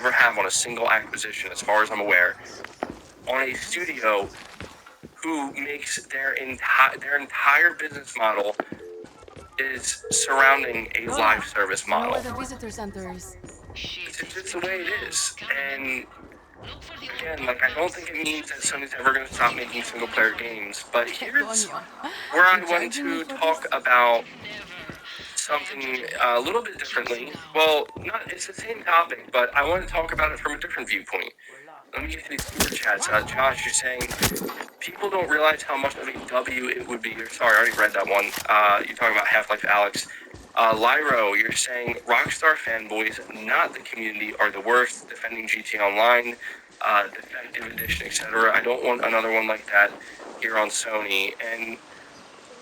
ever have on a single acquisition, as far as I'm aware, on a studio who makes their entire business model is surrounding a live service model. Where the visitor center is. It's just the way it is. And again, like, I don't think it means that Sony's ever going to stop making single-player games, but here's where I want to talk about something a little bit differently. Well, it's the same topic, but I want to talk about it from a different viewpoint. Let me get to these super chats. Josh, you're saying people don't realize how much of a W it would be. Sorry, I already read that one. You're talking about Half-Life Alex. Lyro, you're saying Rockstar fanboys, not the community, are the worst, defending GTA Online, Defective Edition, etc. I don't want another one like that here on Sony. And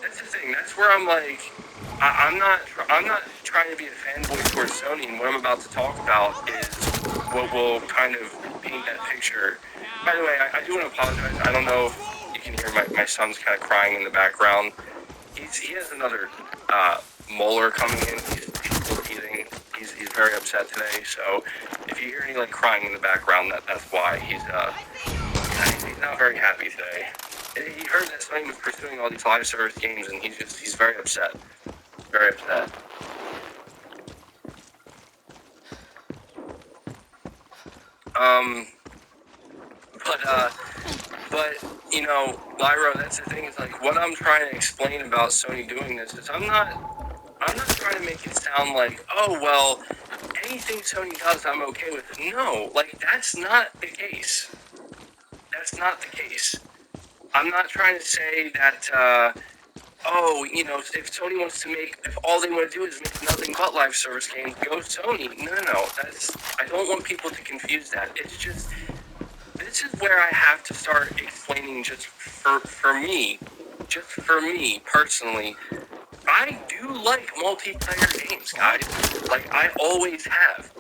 that's the thing. That's where I'm like, I'm not trying to be a fanboy towards Sony. And what I'm about to talk about is what will kind of paint that picture. By the way, I do want to apologize. I don't know if you can hear my son's kind of crying in the background. He has another molar coming in. He's still teething. He's very upset today. So if you hear any like crying in the background, that's why he's not very happy today. He heard that Sony was pursuing all these live service games, and he's very upset. Very upset. But you know, Lyra, that's the thing, is like, what I'm trying to explain about Sony doing this is I'm not trying to make it sound like, oh, well, anything Sony does, I'm okay with. No, like, that's not the case. That's not the case. I'm not trying to say that, oh, you know, if Sony wants to if all they want to do is make nothing but live service games, go Sony. No. I don't want people to confuse that. It's just, this is where I have to start explaining just for me personally. I do like multiplayer games, guys. Like, I always have.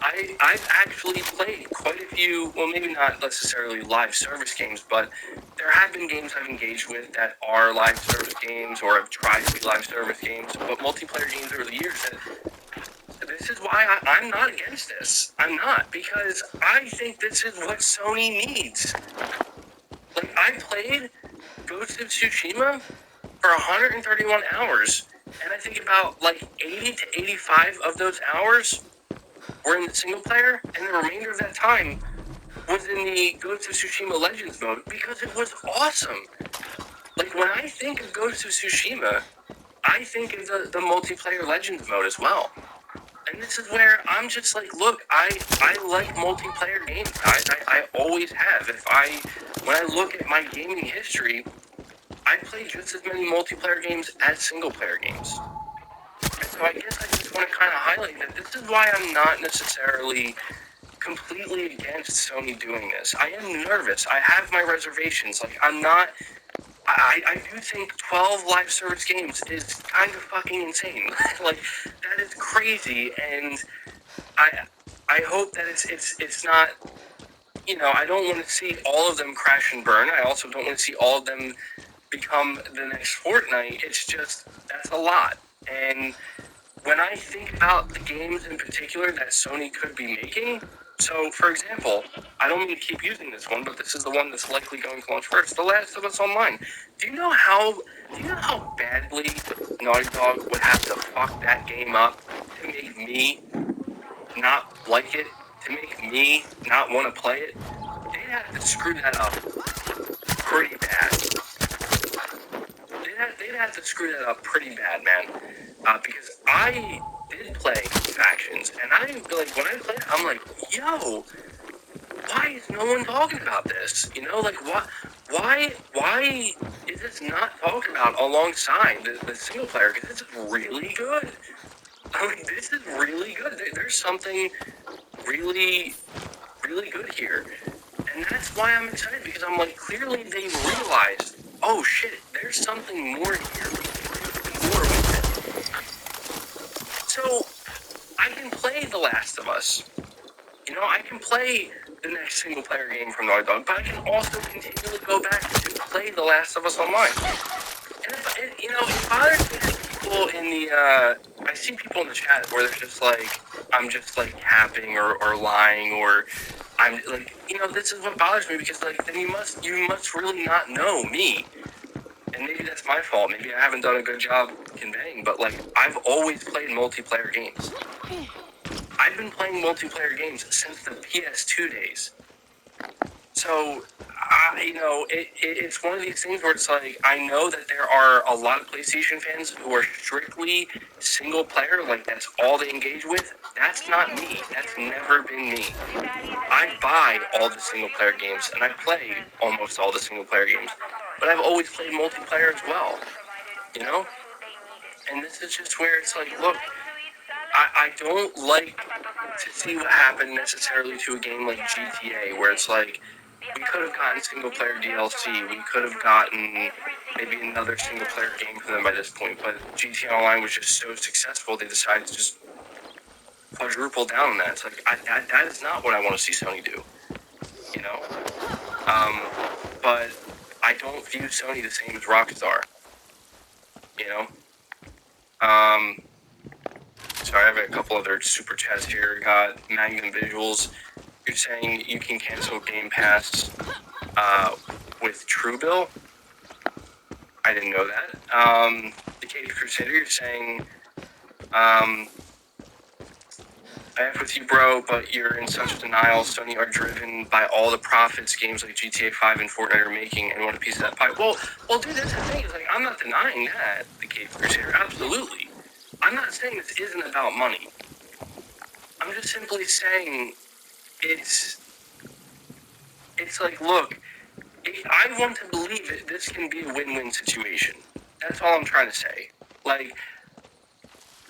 I've actually played quite a few, well, maybe not necessarily live service games, but there have been games I've engaged with that are live service games or have tried to be live service games, but multiplayer games over the years. And this is why I'm not against this. I'm not, because I think this is what Sony needs. Like, I played Ghost of Tsushima for 131 hours, and I think about like 80 to 85 of those hours were in the single player, and the remainder of that time was in the Ghost of Tsushima Legends mode, because it was awesome. Like, when I think of Ghost of Tsushima, I think of the multiplayer Legends mode as well. And this is where I'm just like, look, I like multiplayer games, guys. I always have. When I look at my gaming history, I play just as many multiplayer games as single player games. And so I guess I just want to kind of highlight that this is why I'm not necessarily completely against Sony doing this. I am nervous. I have my reservations. Like, I do think 12 live service games is kind of fucking insane. Like, that is crazy, and I hope that it's not, you know, I don't want to see all of them crash and burn. I also don't want to see all of them become the next Fortnite. It's just, that's a lot. And when I think about the games in particular that Sony could be making, so, for example, I don't mean to keep using this one, but this is the one that's likely going to launch first, The Last of Us Online. Do you know how badly Naughty Dog would have to fuck that game up to make me not like it, to make me not want to play it? They'd have to screw that up pretty bad. They'd have to screw that up pretty bad, man. Because I did play Factions, and like, when I played it, I'm like, yo, why is no one talking about this? You know, like, why is this not talked about alongside the single player? Because this is really good. I mean, this is really good. There's something really, really good here. And that's why I'm excited, because I'm like, clearly they realized, oh shit, there's something more here. More with it. So, I can play The Last of Us. You know, I can play the next single player game from Naughty Dog, but I can also continually go back to play The Last of Us Online. And if it bothers me that people in the I see people in the chat where they're just like, I'm just like capping or lying, or I'm like, this is what bothers me, because like then you must really not know me. And maybe that's my fault. Maybe I haven't done a good job conveying, but like I've always played multiplayer games. I've been playing multiplayer games since the PS2 days. So, it's one of these things where it's like, I know that there are a lot of PlayStation fans who are strictly single player, like that's all they engage with. That's not me. That's never been me. I buy all the single player games, and I play almost all the single player games, but I've always played multiplayer as well, you know? And this is just where it's like, look, I don't like to see what happened necessarily to a game like GTA, where it's like, we could have gotten single player DLC, we could have gotten maybe another single player game for them by this point, but GTA Online was just so successful, they decided to just quadruple down on that. It's like, that is not what I want to see Sony do, you know? But I don't view Sony the same as Rockstar, you know? Sorry, I have a couple other super chats here. Got Magnum Visuals. You're saying you can cancel Game Pass with Truebill? I didn't know that. The Cave Crusader, you're saying, I have with you, bro, but you're in such denial. Sony are driven by all the profits games like GTA 5 and Fortnite are making and want a piece of that pie. Well, dude, that's the thing. Is like, I'm not denying that, the Cave Crusader. Absolutely. I'm not saying this isn't about money. I'm just simply saying it's like, look, I want to believe that this can be a win-win situation. That's all I'm trying to say. Like,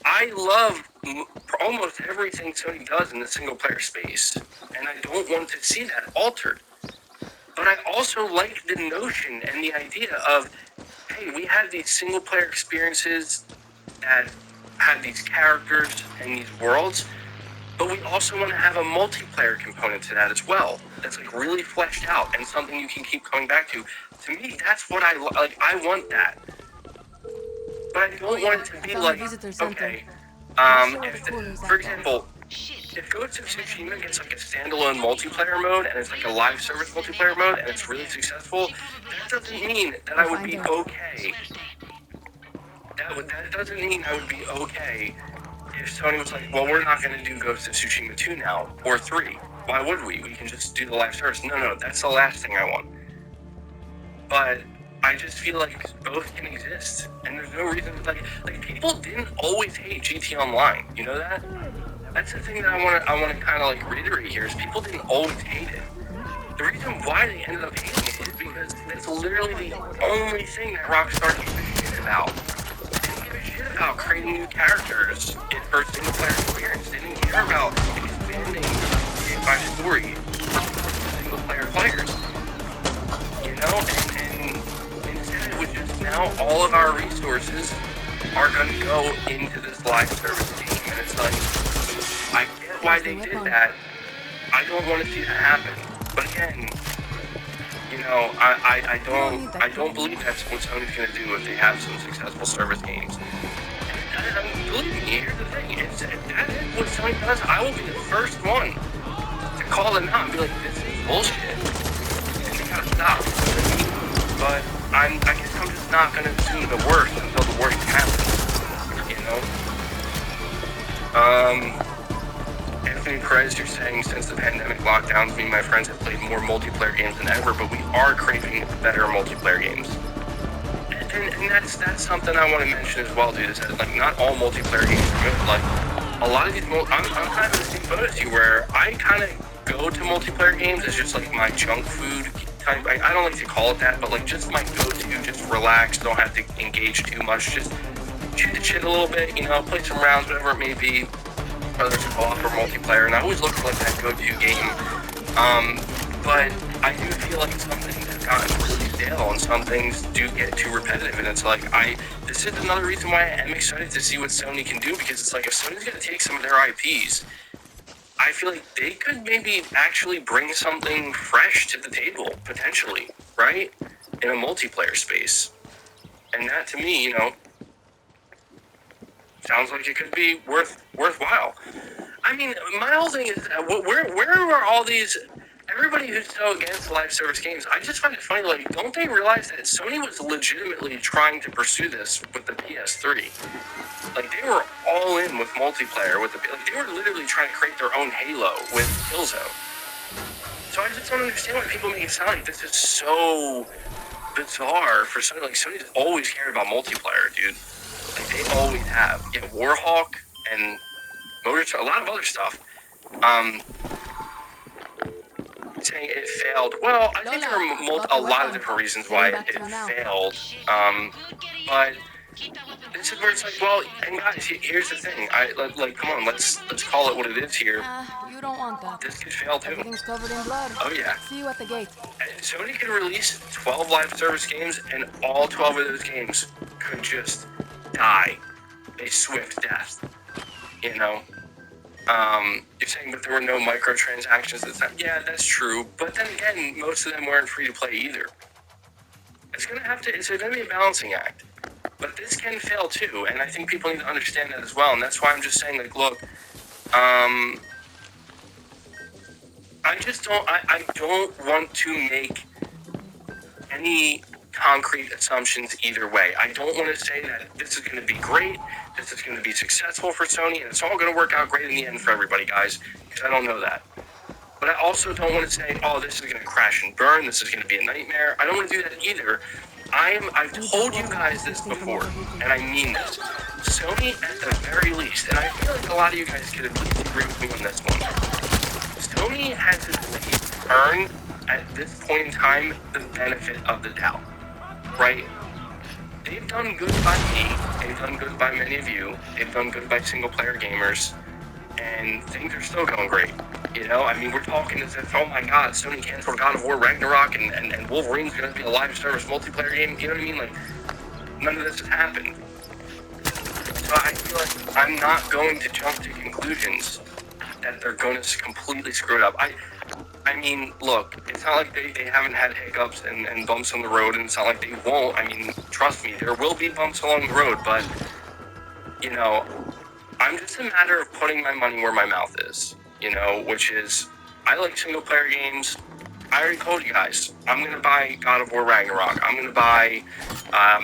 I love almost everything Sony does in the single-player space, and I don't want to see that altered. But I also like the notion and the idea of, hey, we have these single-player experiences that have these characters and these worlds, but we also want to have a multiplayer component to that as well. That's like really fleshed out and something you can keep coming back to. To me, that's what I like. I want that, but I don't want it to be like, okay, for example, if Ghost of Tsushima gets like a standalone multiplayer mode and it's like a live service multiplayer mode and it's really successful, that doesn't mean that I would be okay. That doesn't mean I would be okay if Sony was like, well, we're not going to do Ghost of Tsushima 2 now, or 3. Why would we? We can just do the live service. No, that's the last thing I want. But I just feel like both can exist, and there's no reason, like people didn't always hate GT Online, you know that? That's the thing that I want to kind of like reiterate here, is people didn't always hate it. The reason why they ended up hating it is because that's literally the only thing that Rockstar gave a shit about. About creating new characters for single player experience. They didn't care about expanding my story for single player players. You know, and instead it was just now all of our resources are going to go into this live service team. And it's like, I get why they did that. I don't want to see that happen. But again, you know, I don't believe that's what Sony's going to do if they have some successful service games. Believe me, here's the thing, if that is what Sony does, I will be the first one to call them out and be like, this is bullshit, and they gotta stop. But I guess I'm just not gonna assume the worst until the worst happens, you know? Anthony Perez, you're saying since the pandemic lockdowns, me and my friends have played more multiplayer games than ever, but we are craving better multiplayer games. And that's something I want to mention as well, dude, is that, like, not all multiplayer games are good. Like, a lot of these, I'm kind of in the same boat as you, where I kind of go to multiplayer games as just, like, my junk food type. I don't like to call it that, but, like, just my go-to, just relax, don't have to engage too much, just shoot the shit a little bit, you know, play some rounds, whatever it may be, whether it's co-op or multiplayer, and I always look for, like, that go-to game. But I do feel like some things have gotten really stale, and some things do get too repetitive, and it's like, this is another reason why I am excited to see what Sony can do, because it's like, if Sony's gonna take some of their IPs, I feel like they could maybe actually bring something fresh to the table, potentially, right? In a multiplayer space. And that, to me, you know, sounds like it could be worthwhile. I mean, my whole thing is, where are all these? Everybody who's so against live service games, I just find it funny. Like, don't they realize that Sony was legitimately trying to pursue this with the PS3? Like, they were all in with multiplayer. They were literally trying to create their own Halo with Killzone. So I just don't understand why people make it sound like this is so bizarre for Sony. Like, Sony's always cared about multiplayer, dude. Like, they always have. Yeah, Warhawk and a lot of other stuff. Saying it failed. Well, I think there are a lot of different reasons why it failed. But this is where it's like, well, and guys, here's the thing. Come on, let's call it what it is here. You don't want that. This could fail too. Everything's covered in blood. Oh yeah. See you at the gate. Sony could release 12 live service games, and all 12 of those games could just die a swift death. You know. You're saying, but there were no microtransactions at the time. Yeah, that's true. But then again, most of them weren't free to play either. It's gonna be a balancing act. But this can fail too, and I think people need to understand that as well. And that's why I'm just saying, like, look, I don't want to make any concrete assumptions either way. I don't want to say that this is going to be great, this is going to be successful for Sony, and it's all going to work out great in the end for everybody, guys, because I don't know that. But I also don't want to say, oh, this is going to crash and burn, this is going to be a nightmare. I don't want to do that either. I've told you guys this before, and I mean this. Sony, at the very least, and I feel like a lot of you guys could at least agree with me on this one, Sony has at least earned, at this point in time, the benefit of the doubt. Right? They've done good by me, they've done good by many of you, they've done good by single-player gamers, and things are still going great. You know, I mean, we're talking as if, oh my god, Sony canceled God of War Ragnarok, and Wolverine's going to be a live service multiplayer game, you know what I mean? Like, none of this has happened. So I feel like I'm not going to jump to conclusions that they're going to completely screw it up. I mean, look, it's not like they haven't had hiccups and bumps on the road, and it's not like they won't. I mean, trust me, there will be bumps along the road, but, you know, I'm just a matter of putting my money where my mouth is, you know, which is, I like single-player games. I already told you guys, I'm going to buy God of War Ragnarok. I'm going to buy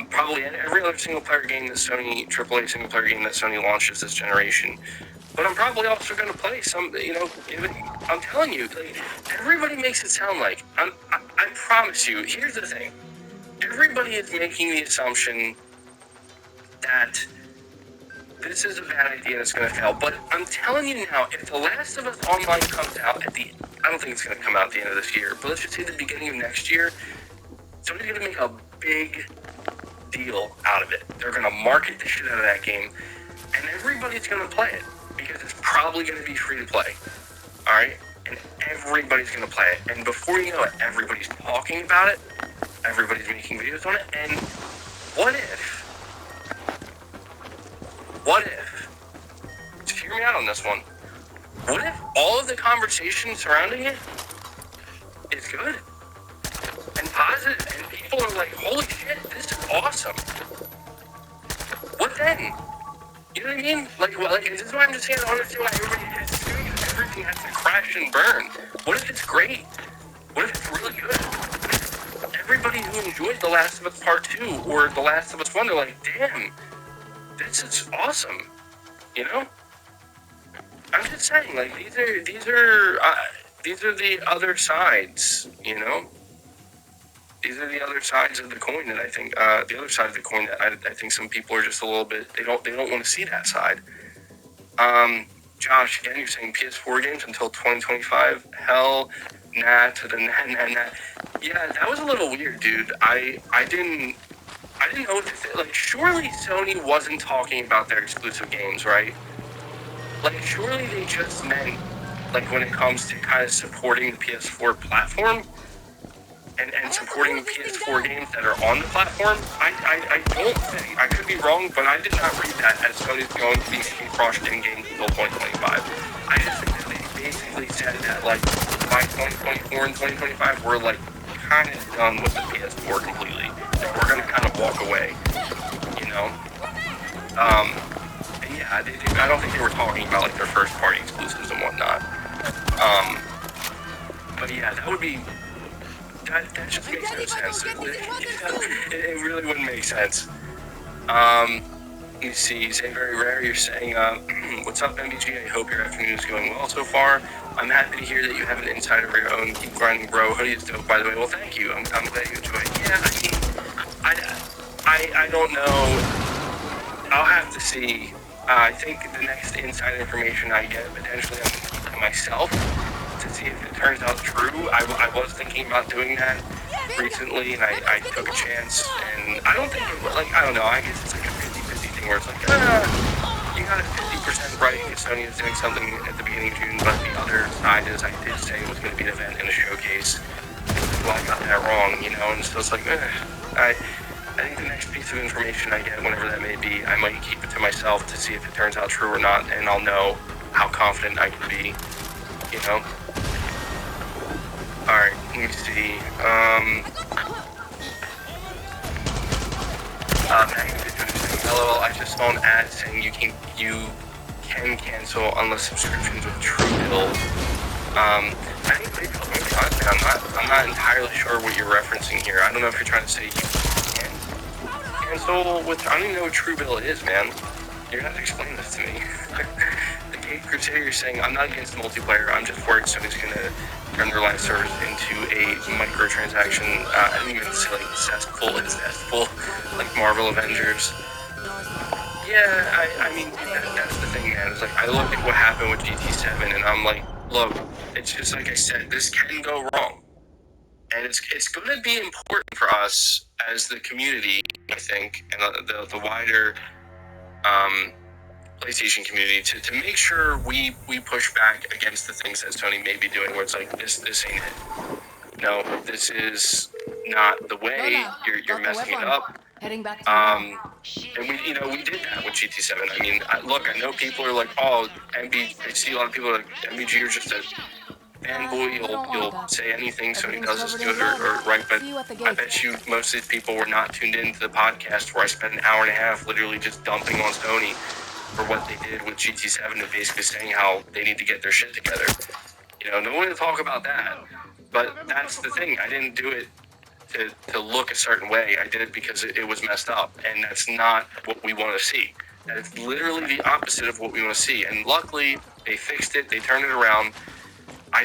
probably every other single-player game that Sony, AAA single-player game that Sony launches this generation. But I'm probably also going to play some, you know, I'm telling you, like, everybody makes it sound like, I promise you, here's the thing. Everybody is making the assumption that this is a bad idea and it's going to fail. But I'm telling you now, if The Last of Us Online comes out I don't think it's going to come out at the end of this year, but let's just say the beginning of next year, somebody's going to make a big deal out of it. They're going to market the shit out of that game, and everybody's going to play it. Because it's probably going to be free to play, all right? And everybody's going to play it. And before you know it, everybody's talking about it. Everybody's making videos on it. And what if, just hear me out on this one. What if all of the conversation surrounding it is good and positive, and people are like, holy shit, this is awesome? What then? You know what I mean? Like, this is why I'm just saying I don't understand why everybody has to do this. Everything has to crash and burn. What if it's great? What if it's really good? Everybody who enjoyed The Last of Us Part 2 or The Last of Us 1, they're like, damn, this is awesome. You know? I'm just saying, like, these are the other sides, you know? These are the other sides of the coin that I think, the other side of the coin that I think some people are just a little bit, they don't want to see that side. Josh, again, you're saying PS4 games until 2025? Hell, nah, to the nah. Yeah, that was a little weird, dude. I didn't know what to say. Like, surely Sony wasn't talking about their exclusive games, right? Like, surely they just meant, like, when it comes to kind of supporting the PS4 platform, and supporting PS4 games that are on the platform. I don't think, I could be wrong, but I did not read that as Sony's going to be making cross-gen games until 2025. I just think that they basically said that, like, by 2024 and 2025, we're, like, kind of done with the PS4 completely. That we're going to kind of walk away, you know? And Yeah, I don't think they were talking about like their first party exclusives and whatnot. But yeah, that would be. That just makes no sense. It really wouldn't make sense. Let me see. Say very rare. You're saying, what's up, MBG? I hope your afternoon is going well so far. I'm happy to hear that you have an inside of your own. Keep grinding, bro. Hoodie is dope, by the way. Well, thank you. I'm glad you enjoy it. Yeah, I don't know. I'll have to see. I think the next inside information I get, potentially, I'm going to keep to myself to see if it turns out true. I was thinking about doing that recently, and I took a chance, and I don't think it was, like, I don't know, I guess it's like a 50-50 thing where it's like, you got it 50% right if Sony is doing something at the beginning of June, but the other side is I did say it was going to be an event and a showcase. Well, I got that wrong, you know, and so it's like, I think the next piece of information I get, whenever that may be, I might keep it to myself to see if it turns out true or not, and I'll know how confident I can be, you know? Alright, let me see. LOL, I just saw an ad saying you can cancel unless subscriptions with Truebill. I think honestly, I'm not entirely sure what you're referencing here. I don't know if you're trying to say you can cancel with. I don't even know what Truebill is, man. You're gonna have to explain this to me. The Gate Crusader is saying I'm not against multiplayer. I'm just worried Sony's gonna turn their live service into a microtransaction. I didn't even say like zestful, like Marvel Avengers. Yeah, I mean, that's the thing, man. It's like, I look at what happened with GT7, and I'm like, look, it's just like I said, this can go wrong. And it's going to be important for us as the community, I think, and the wider PlayStation community to make sure we push back against the things that Sony may be doing, where it's like, this ain't it. No, this is not the way. You're messing it up. Heading back to And we did that with GT7. I mean, I know people are like, oh, MB. I see a lot of people are like, MBG, you're just a fanboy. You'll say anything Sony does is good or right. But I bet you most of these people were not tuned into the podcast where I spent an hour and a half literally just dumping on Sony for what they did with GT7 and basically saying how they need to get their shit together. No one to talk about that. But that's the thing. I didn't do it to look a certain way. I did it because it was messed up, and that's not what we want to see. That is literally the opposite of what we want to see. And luckily, they fixed it. They turned it around. I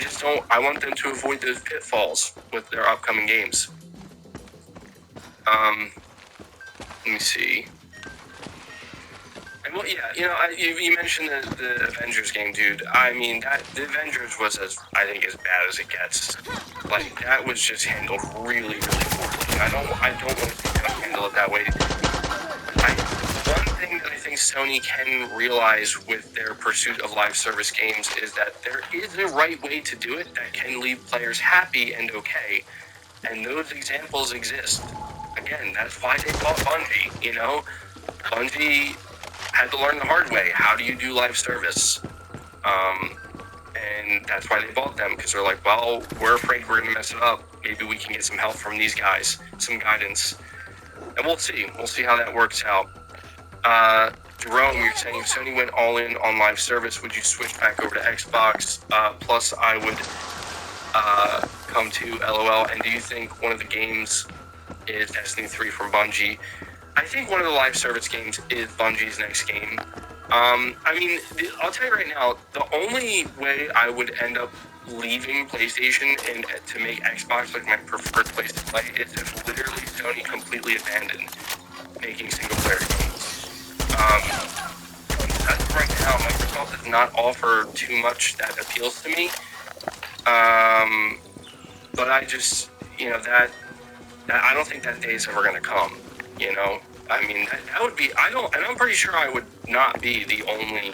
want them to avoid those pitfalls with their upcoming games. Let me see. And well, yeah, you mentioned the Avengers game, dude. I mean, the Avengers was as bad as it gets. Like, that was just handled really, really poorly. I don't want to see them handle it that way. One thing that I think Sony can realize with their pursuit of live service games is that there is a right way to do it that can leave players happy and okay. And those examples exist. Again, that's why they bought Bungie, Bungie had to learn the hard way. How do you do live service? And that's why they bought them, because they're like, well, we're afraid we're going to mess it up. Maybe we can get some help from these guys, some guidance. And we'll see. We'll see how that works out. Jerome, you're saying if Sony went all in on live service, would you switch back over to Xbox? Plus, I would come to LOL. And do you think one of the games is Destiny 3 from Bungie? I think one of the live service games is Bungie's next game. I'll tell you right now, the only way I would end up leaving PlayStation and to make Xbox like my preferred place to play is if literally Sony completely abandoned making single-player games. Right now, Microsoft does not offer too much that appeals to me. But I just, that I don't think that day is ever going to come. I mean, that would be, and I'm pretty sure I would not be the only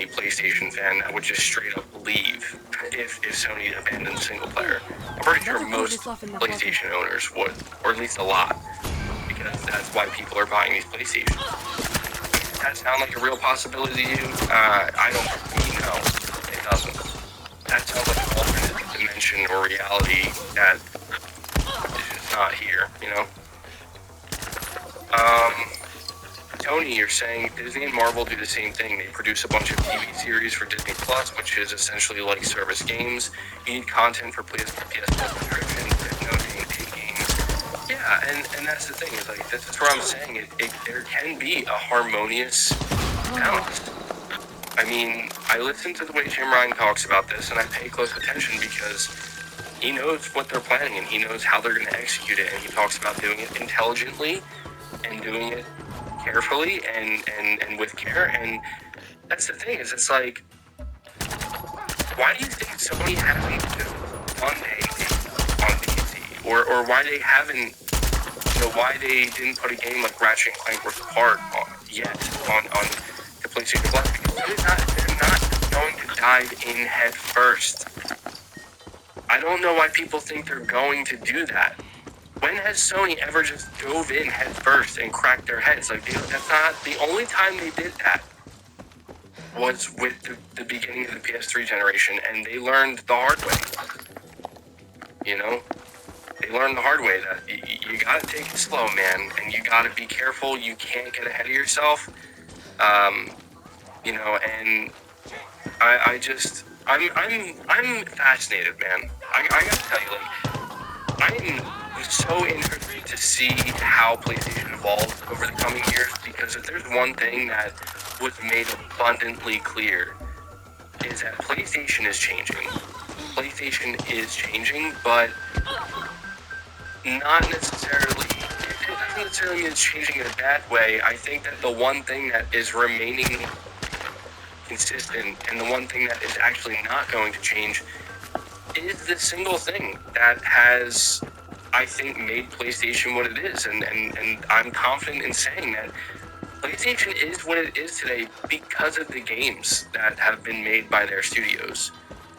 PlayStation fan that would just straight up leave if Sony abandoned single player. I'm pretty sure most PlayStation owners would, or at least a lot, because that's why people are buying these PlayStations. Does that sound like a real possibility to you? I don't know. It doesn't. That sounds like an alternate dimension or reality that not here, Sony, you're saying Disney and Marvel do the same thing. They produce a bunch of TV series for Disney Plus, which is essentially like service games. You need content for PS Plus subscription, games. Yeah, and that's the thing. Is like this is where I'm saying there can be a harmonious balance. I mean, I listen to the way Jim Ryan talks about this, and I pay close attention because he knows what they're planning and he knows how they're going to execute it, and he talks about doing it intelligently and doing it carefully and with care. And that's the thing, is it's like, why do you think Sony hasn't just done a game on PC, or why they haven't, why they didn't put a game like Ratchet and Clank Rift Apart yet on the PlayStation Plus? Because they're not going to dive in head first. I don't know why people think they're going to do that. When has Sony ever just dove in head first and cracked their heads? Like, that's not the only time they did that was with the beginning of the PS3 generation, and they learned the hard way. They learned the hard way that you gotta take it slow, man, and you gotta be careful. You can't get ahead of yourself. And I'm fascinated, man. I gotta tell you, like, I'm so interested to see how PlayStation evolves over the coming years, because if there's one thing that was made abundantly clear, is that PlayStation is changing. PlayStation is changing, but not necessarily, it doesn't necessarily mean it's changing in a bad way. I think that the one thing that is remaining consistent, and the one thing that is actually not going to change, is the single thing that has, I think, made PlayStation what it is. And I'm confident in saying that PlayStation is what it is today because of the games that have been made by their studios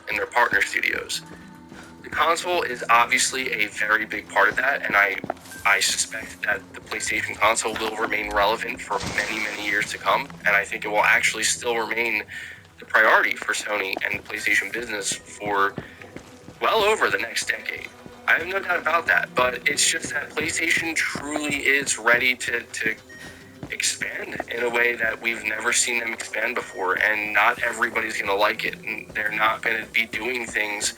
and their partner studios. The console is obviously a very big part of that, and I suspect that the PlayStation console will remain relevant for many, many years to come, and I think it will actually still remain the priority for Sony and the PlayStation business for well over the next decade. I have no doubt about that, but it's just that PlayStation truly is ready to expand in a way that we've never seen them expand before, and not everybody's going to like it, and they're not going to be doing things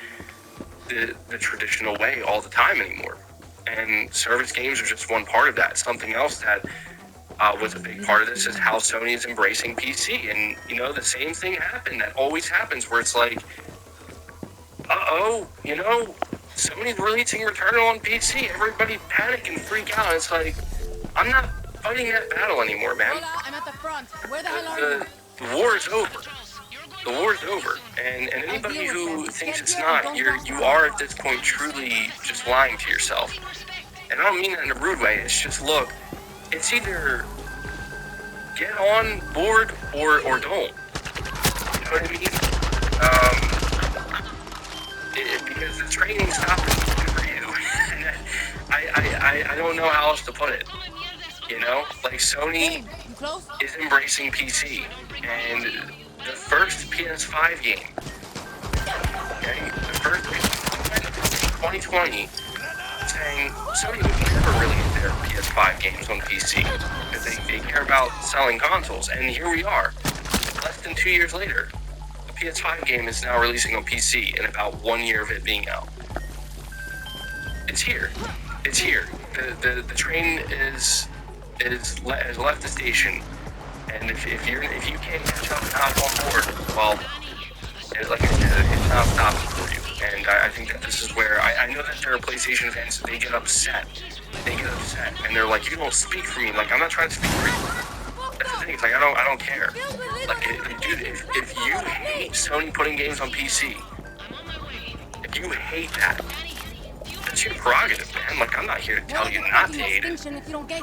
the traditional way all the time anymore. And service games are just one part of that. Something else that was a big part of this is how Sony is embracing PC. And, the same thing happened that always happens, where it's like, Sony's releasing Returnal on PC. Everybody panic and freak out. It's like, I'm not fighting that battle anymore, man. Hola, I'm at the front. Where the hell are you? The war is over. The war is over. And anybody who thinks it's not, you are at this point truly just lying to yourself. And I don't mean that in a rude way. It's just, look, it's either get on board or don't. You know what I mean? Because the train ain't stopping for you. I don't know how else to put it. Like, Sony is embracing PC, and the first PS5 game, the first 2020, saying Sony would never release their PS5 games on PC because they care about selling consoles, and here we are, less than 2 years later. The PS5 game is now releasing on PC in about 1 year of it being out. It's here. It's here. The train has left the station, and if you can't catch up and hop on board, well, like I said, it's not stopping for you. And I think that this is where I know that there are PlayStation fans, they get upset, and they're like, you don't speak for me. Like, I'm not trying to speak for you. That's the thing. It's like, I don't care. Like, dude, if you hate Sony putting games on PC, if you hate that, that's your prerogative, man. Like, I'm not here to tell you not to hate it.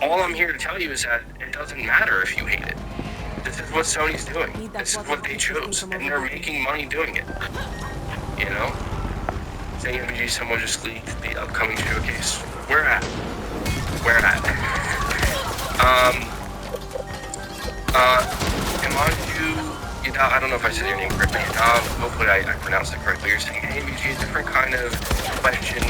All I'm here to tell you is that it doesn't matter if you hate it. This is what Sony's doing. This is what they chose, and they're making money doing it. Saying MVG, someone just leaked the upcoming showcase. Where at? I don't know if I said your name correctly. Hopefully I pronounced it correctly. You're saying, hey, MVG, a different kind of question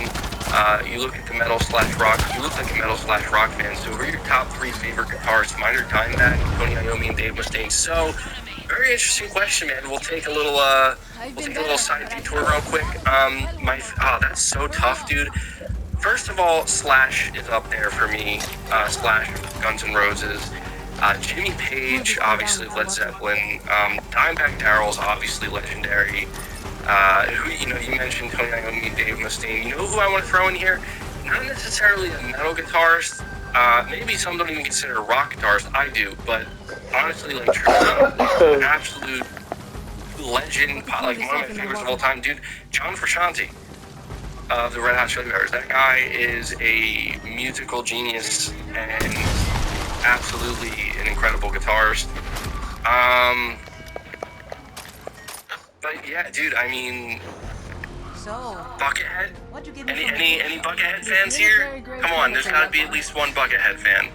You look at the metal/rock. You look like a metal/rock fan. So, who are your top 3 favorite guitarists? Mine are Dimebag, Tony Iommi, and Dave Mustaine. So, very interesting question, man. We'll take a little side detour real quick. That's so tough, dude. First of all, Slash is up there for me. Slash, Guns N' Roses. Jimmy Page, obviously Led Zeppelin. Dimebag Darrell's obviously legendary. You mentioned Tony Iommi and Dave Mustaine. You know who I want to throw in here? Not necessarily a metal guitarist. Maybe some don't even consider a rock guitarist. I do, but honestly, like an absolute legend, like one of my favorites of all time, dude. John Frusciante of the Red Hot Chili Peppers. That guy is a musical genius and absolutely an incredible guitarist. But yeah, dude, I mean, Buckethead? Any Buckethead fans here? Come on, there's gotta be at least one Buckethead fan.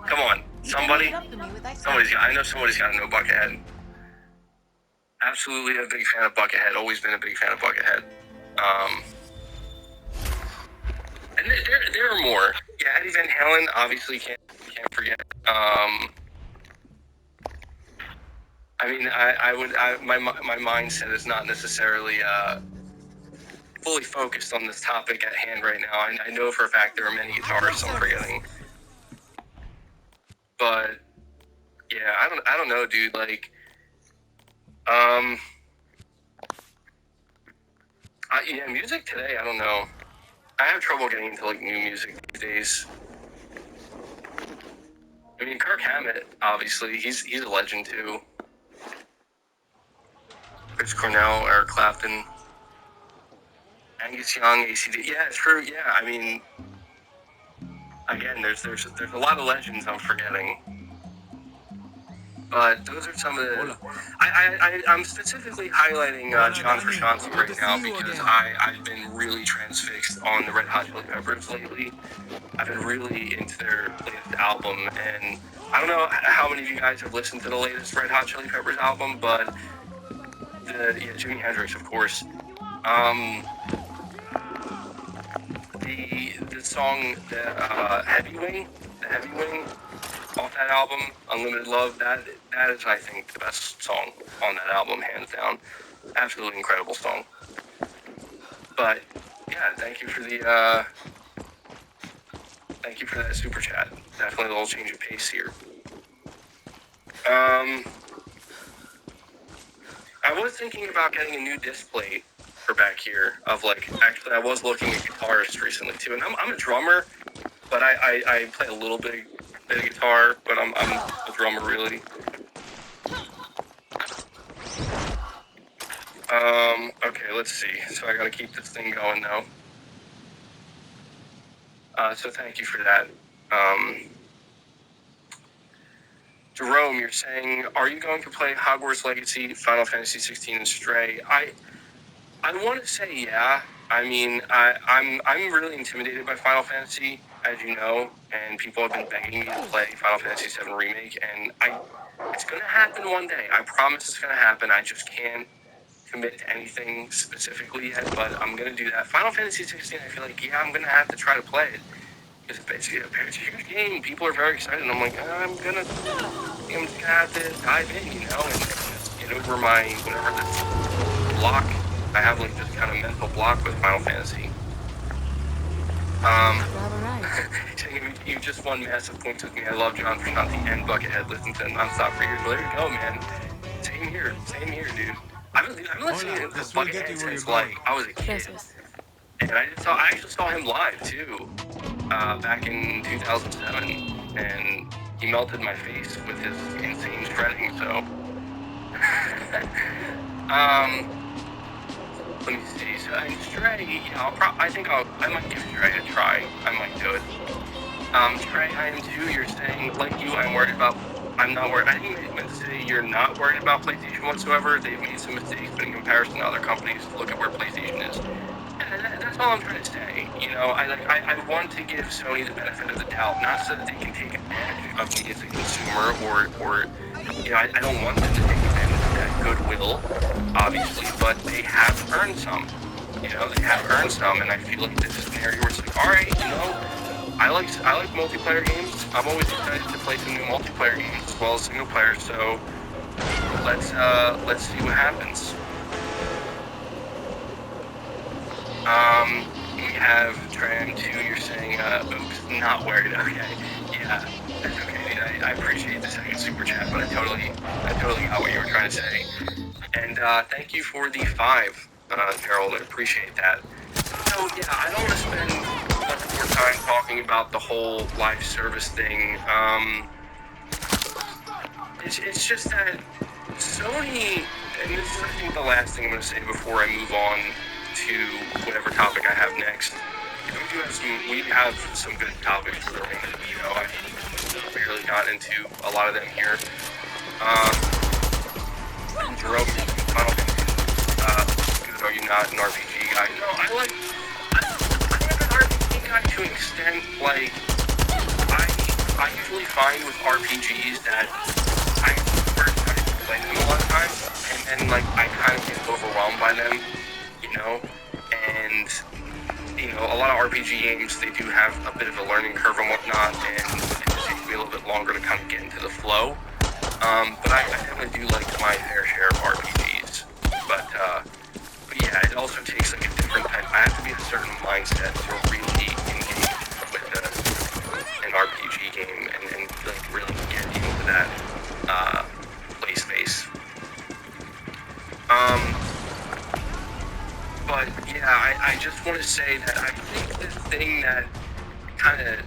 Come on, somebody? I know somebody's gotta know Buckethead. Absolutely a big fan of Buckethead, always been a big fan of Buckethead. And there are more. Yeah, Eddie Van Halen, obviously can't forget. My mindset is not necessarily fully focused on this topic at hand right now. I know for a fact there are many guitarists I'm forgetting, but yeah, I don't know, dude. Like, music today, I don't know. I have trouble getting into like new music these days. I mean, Kirk Hammett, obviously, he's a legend too. Chris Cornell, Eric Clapton, Angus Young, AC/DC. Yeah, it's true. Yeah, I mean, again, there's a lot of legends I'm forgetting. But those are some of the. I'm specifically highlighting John Frusciante right now because I've been really transfixed on the Red Hot Chili Peppers lately. I've been really into their latest album, and I don't know how many of you guys have listened to the latest Red Hot Chili Peppers album, but Jimi Hendrix, of course. The song, the Heavy Wing off that album, Unlimited Love, that is, I think, the best song on that album, hands down. Absolutely incredible song. But yeah, thank you for that super chat. Definitely a little change of pace here. I was thinking about getting a new disc plate for back here. Actually, I was looking at guitarists recently too, and I'm a drummer, but I play a little bit of guitar, but I'm a drummer really. Okay, let's see. So I gotta keep this thing going though. So thank you for that. Jerome, you're saying, are you going to play Hogwarts Legacy, Final Fantasy 16, and Stray? I want to say yeah. I mean, I'm really intimidated by Final Fantasy, as you know, and people have been begging me to play Final Fantasy 7 Remake, and it's going to happen one day. I promise it's going to happen. I just can't commit to anything specifically yet, but I'm going to do that. Final Fantasy 16, I feel like, yeah, I'm going to have to try to play it. It's basically it's a huge game. People are very excited. And I'm like, I'm just gonna have to dive in, and get over my whatever this block. I have like this kind of mental block with Final Fantasy. You just won massive points with me. I love John Frusciante and Buckethead. Listen to nonstop for years. Well, there you go, man. Same here, dude. I've been listening to Buckethead since like I was a kid. And I actually saw him live too, back in 2007, and he melted my face with his insane shredding. So, let me see. So, in Stray, I might give Stray a try. I might do it. Stray, I am too. You're saying, like you, I'm not worried. I think you meant to say you're not worried about PlayStation whatsoever. They've made some mistakes, but in comparison to other companies, look at where PlayStation is. That's all I'm trying to say. I want to give Sony the benefit of the doubt, not so that they can take advantage of me as a consumer, or I don't want them to take advantage of that goodwill, obviously, but they have earned some. You know, they have earned some, and I feel like this is an area where it's like, all right, you know, I like multiplayer games. I'm always excited to play some new multiplayer games as well as single player. So let's see what happens. We have Tram2, you're saying, oops, not worried. Okay, yeah, that's okay. I appreciate the second super chat, but I totally got what you were trying to say. And thank you for the 5, Harold. I appreciate that. So yeah, I don't want to spend much more time talking about the whole live service thing. It's just that Sony, and this is I think the last thing I'm going to say before I move on to whatever topic I have next. We have some good topics for the ring. You know, I barely got into a lot of them here. Jerome, final thing, good, are you not an RPG guy? No, I'm an RPG guy to an extent. Like, I usually find with RPGs that I first time to play them a lot of times, and like I kind of get overwhelmed by them, you know. And you know, a lot of RPG games, they do have a bit of a learning curve and whatnot, and it just takes me a little bit longer to kind of get into the flow. But I definitely do like my fair share of RPGs. But yeah, it also takes like a different type. I have to be in a certain mindset to really engage with an RPG game and like really get into that play space. But yeah, I just want to say that I think the thing that kind of,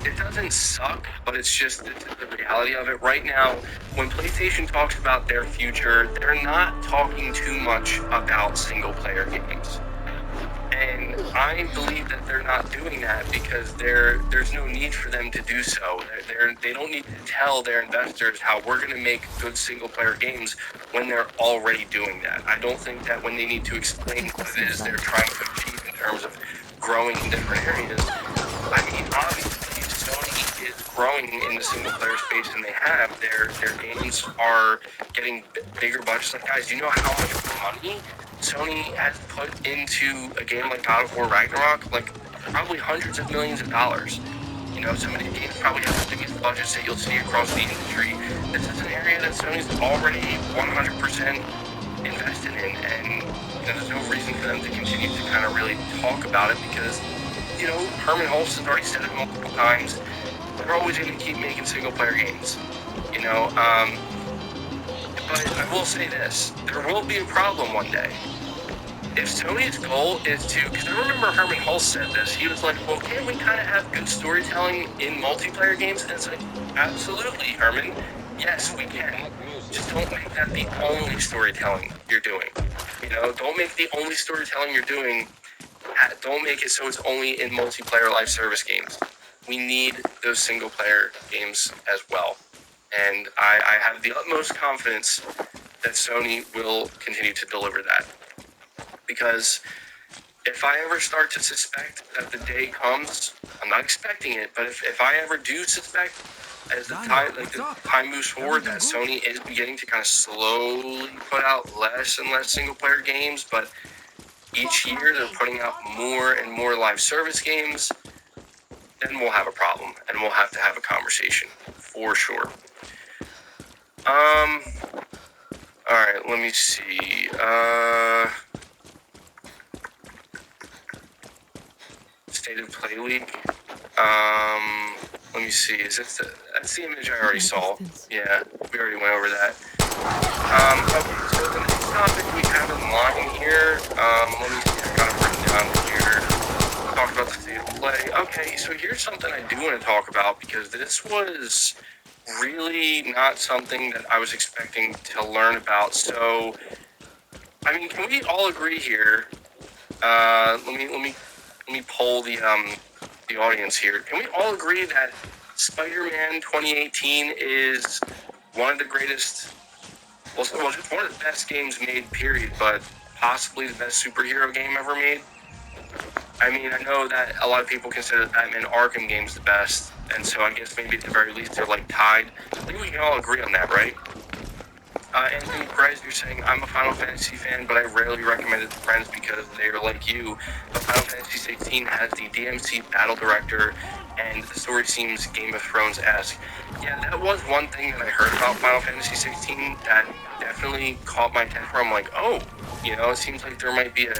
it doesn't suck, but it's just the reality of it. Right now, when PlayStation talks about their future, they're not talking too much about single-player games. And I believe that they're not doing that because there's no need for them to do so. They don't need to tell their investors how we're going to make good single-player games when they're already doing that. I don't think that when they need to explain what it is they're trying to achieve in terms of growing in different areas. I mean, obviously, Sony is growing in the single-player space, and they have. Their games are getting bigger budgets. Like, guys, you know how much money Sony has put into a game like God of War Ragnarok? Like, probably hundreds of millions of dollars. You know, some of these games probably have the biggest budgets that you'll see across the industry. This is an area that Sony's already 100% invested in, and you know, there's no reason for them to continue to kind of really talk about it because, you know, Hermen Hulst has already said it multiple times. They're always going to keep making single-player games, you know. But I will say this, there will be a problem one day. If Sony's goal is to, because I remember Hermen Hulst said this, he was like, well, can't we kind of have good storytelling in multiplayer games? And it's like, absolutely, Herman, yes, we can. Just don't make that the only storytelling you're doing. You know, don't make the only storytelling you're doing, don't make it so it's only in multiplayer live service games. We need those single-player games as well. And I have the utmost confidence that Sony will continue to deliver that. Because if I ever start to suspect that the day comes, I'm not expecting it, but if I ever do suspect as the time moves forward that Sony is beginning to kind of slowly put out less and less single-player games, but each year they're putting out more and more live service games, then we'll have a problem, and we'll have to have a conversation, for sure. Alright, let me see, State of Play League, let me see, is this that's the image I already saw, yeah, we already went over that. Okay, so the next topic we have in line here, let me see, I got it written down here, talk about the State of Play. Okay, so here's something I do want to talk about, because this was really not something that I was expecting to learn about. So, I mean, can we all agree here? Let me poll the audience here. Can we all agree that Spider-Man 2018 is one of the greatest, well, just one of the best games made, period, but possibly the best superhero game ever made? I mean, I know that a lot of people consider the Batman Arkham games the best, and so I guess maybe at the very least they're like tied. I think we can all agree on that, right? Anthony Perez, you're saying, I'm a Final Fantasy fan, but I rarely recommend it to friends because they are like you. But Final Fantasy 16 has the DMC battle director, and the story seems Game of Thrones-esque. Yeah, that was one thing that I heard about Final Fantasy 16 that definitely caught my attention. I'm like, oh, it seems like there might be a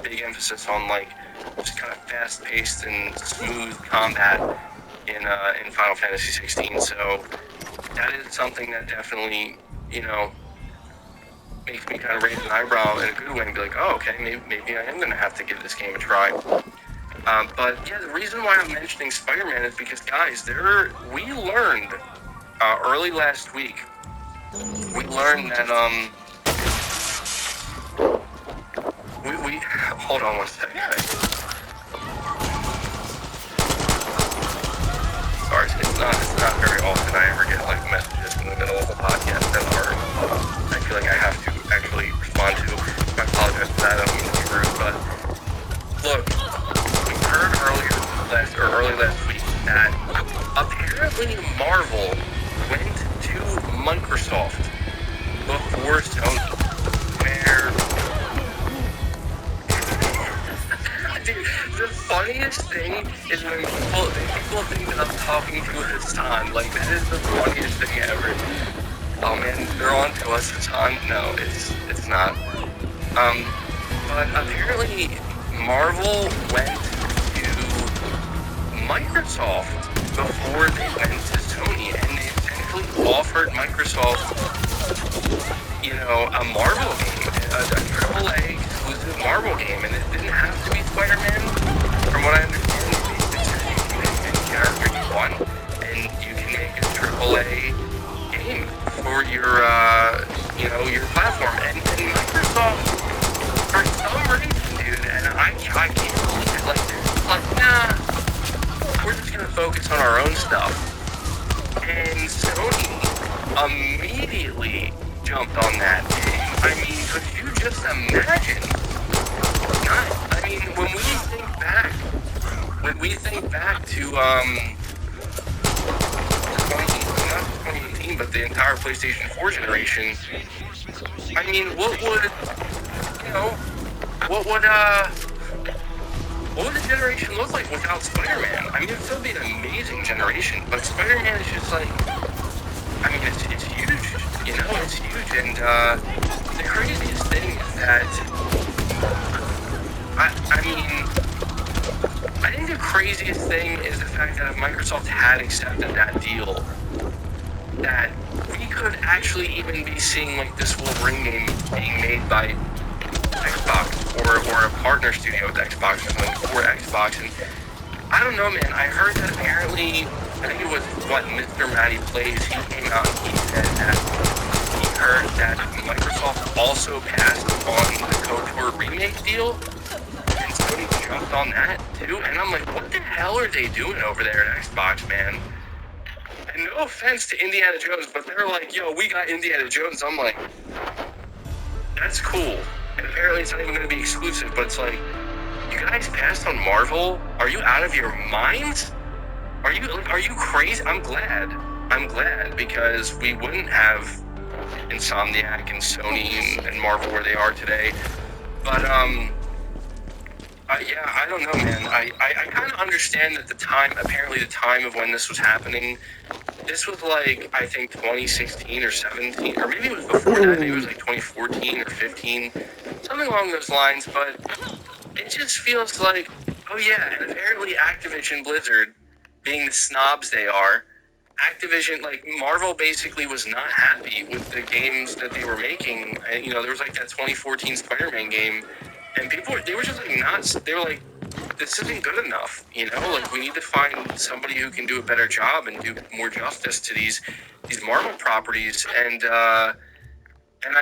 big emphasis on, like, just kind of fast-paced and smooth combat in Final Fantasy 16. So that is something that definitely, makes me kind of raise an eyebrow in a good way and be like, oh, okay, maybe I am going to have to give this game a try. But yeah, the reason why I'm mentioning Spider-Man is because, guys, we learned early last week, we learned that, we hold on one second, guys. Sorry, it's not very often I ever get, like, messages in the middle of a podcast that are, I feel like I have to actually respond to. I apologize for that, I don't mean to be rude, but look, we heard early last week that apparently Marvel went to Microsoft before Sony, where dude, the funniest thing is when people think that I'm talking to Hassan. Like, that is the funniest thing ever. Oh man, they're on to us, Hassan. No, it's not. But apparently Marvel went to Microsoft before they went to Sony, and they essentially offered Microsoft, a Marvel game, a AAA exclusive Marvel game, and it didn't have to be Spider-Man. From what I understand, they said you can make any character you want, and you can make a AAA game for your platform. And Microsoft, for some reason, dude, and I can't believe it, like, they're like, nah, we're just gonna focus on our own stuff. And Sony immediately jumped on that. I mean, could you just imagine? I mean, when we think back to not 2018, but the entire PlayStation 4 generation, I mean, what would the generation look like without Spider-Man? I mean, it'd still be an amazing generation, but Spider-Man is just like, I mean, it's huge, it's huge, and the craziest thing is that, I think the craziest thing is the fact that if Microsoft had accepted that deal, that we could actually even be seeing, like, this Wolverine game being made by Xbox, or a partner studio with Xbox or something, for Xbox, and I don't know, man, I heard that apparently, I think it was, Mr. Matty Plays, he came out and he said that he heard that Microsoft also passed on the KOTOR remake deal, and Sony jumped on that too, and I'm like, what the hell are they doing over there at Xbox, man? And no offense to Indiana Jones, but they're like, yo, we got Indiana Jones. I'm like, that's cool. And apparently it's not even going to be exclusive, but it's like, you guys passed on Marvel? Are you out of your minds? Are you crazy? I'm glad, because we wouldn't have Insomniac and Sony and Marvel where they are today. But, yeah, I don't know, man. I kind of understand that the time of when this was happening, this was like, I think 2016 or 17, or maybe it was before that, maybe it was like 2014 or 15, something along those lines, but it just feels like, oh yeah, and apparently Activision Blizzard, being the snobs they are, like, Marvel basically was not happy with the games that they were making. And, there was like that 2014 Spider-Man game, and they were just like they were like, this isn't good enough, like, we need to find somebody who can do a better job and do more justice to these Marvel properties, and I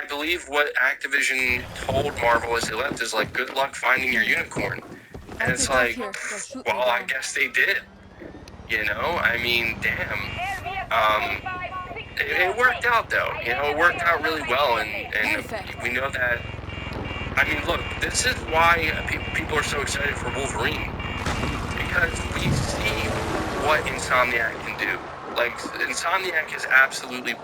believe what Activision told Marvel as they left is like, good luck finding your unicorn. And it's like, well, I guess they did. I mean, damn. It worked out though. It worked out really well, and we know that. I mean, look, this is why people are so excited for Wolverine, because we see what Insomniac can do. Like, Insomniac is absolutely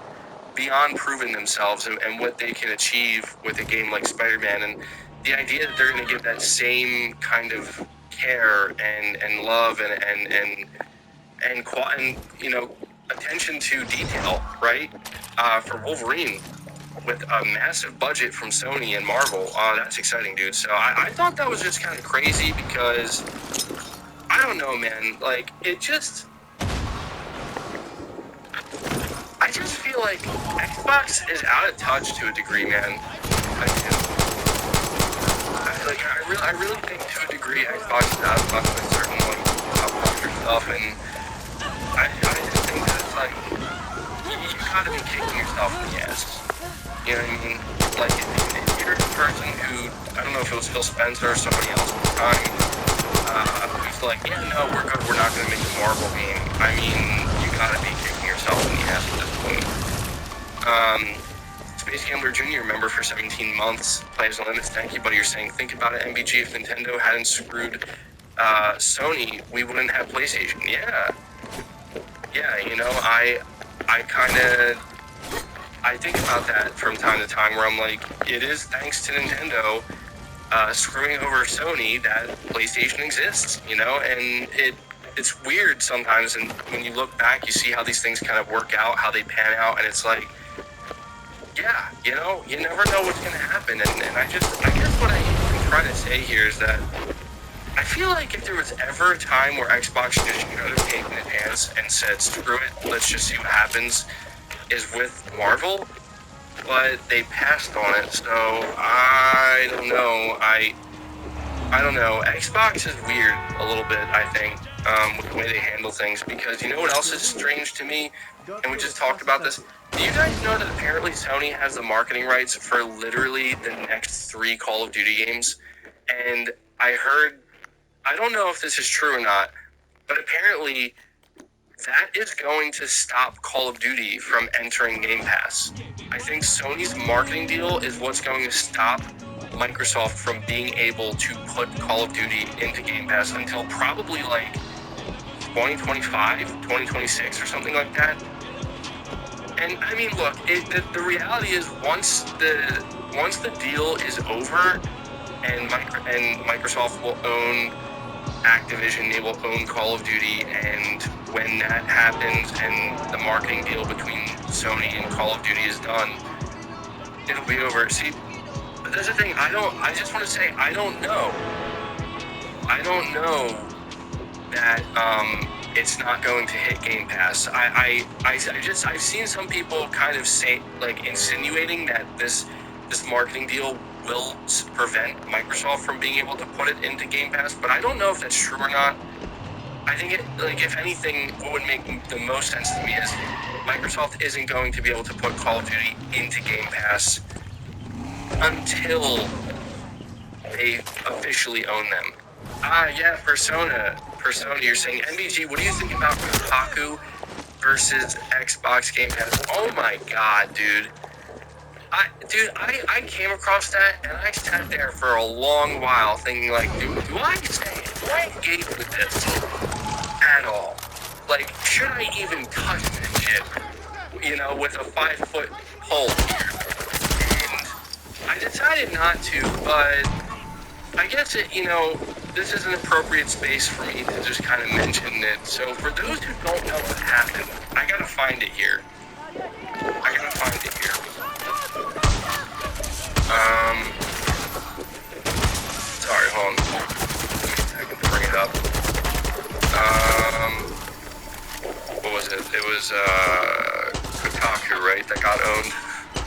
beyond proving themselves and what they can achieve with a game like Spider-Man, and the idea that they're going to give that same kind of care and love and you know, attention to detail, right, for Wolverine with a massive budget from Sony and Marvel. That's exciting, dude. So I thought that was just kind of crazy because I don't know, man. Like, I just feel like Xbox is out of touch to a degree, man. I do. I really think to a degree Xbox is out of touch with certain like pop culture stuff, and I just think that it's like you gotta be kicking yourself in the ass. You know what I mean? Like if you're the person who, I don't know if it was Phil Spencer or somebody else at the time, who's like, yeah, no, we're good, we're not gonna make a Marvel game. I mean, you gotta be kicking yourself in the ass at this point. Space Gambler Jr., member for 17 months, Players Unlimited, thank you, buddy. You're saying, think about it, MBG, if Nintendo hadn't screwed Sony, we wouldn't have PlayStation. Yeah, you know, I think about that from time to time where I'm like, it is thanks to Nintendo screwing over Sony that PlayStation exists, you know, and it's weird sometimes, and when you look back, you see how these things kind of work out, how they pan out, and it's like, yeah, you know, you never know what's going to happen, and I guess what I can try to say here is that I feel like if there was ever a time where Xbox just should have taken a chance and said, screw it, let's just see what happens, is with Marvel, but they passed on it, so I don't know. I don't know. Xbox is weird a little bit, I think, with the way they handle things, because you know what else is strange to me? And we just talked about this. Do you guys know that apparently Sony has the marketing rights for literally the next 3 Call of Duty games? And I heard, I don't know if this is true or not, but apparently that is going to stop Call of Duty from entering Game Pass. I think Sony's marketing deal is what's going to stop Microsoft from being able to put Call of Duty into Game Pass until probably like 2025, 2026 or something like that. And I mean, look, the reality is once the deal is over and Microsoft will own Activision, they will own Call of Duty, and when that happens and the marketing deal between Sony and Call of Duty is done, it'll be over. See, but that's the thing, I just want to say, I don't know that it's not going to hit Game Pass. I've seen some people kind of say, like, insinuating that this marketing deal will prevent Microsoft from being able to put it into Game Pass, but I don't know if that's true or not. I think if anything, what would make the most sense to me is Microsoft isn't going to be able to put Call of Duty into Game Pass until they officially own them. Yeah, Persona, you're saying, MBG, what do you think about Kotaku versus Xbox Game Pass? Oh my god, dude. I came across that, and I sat there for a long while thinking, like, do I engage with this at all? Like, should I even touch this shit, you know, with a 5-foot pole here? And I decided not to, but I guess this is an appropriate space for me to just kind of mention it. So for those who don't know what happened, I gotta find it here. Sorry, hold on. I can bring it up. What was it? It was, Kotaku, right? That got owned.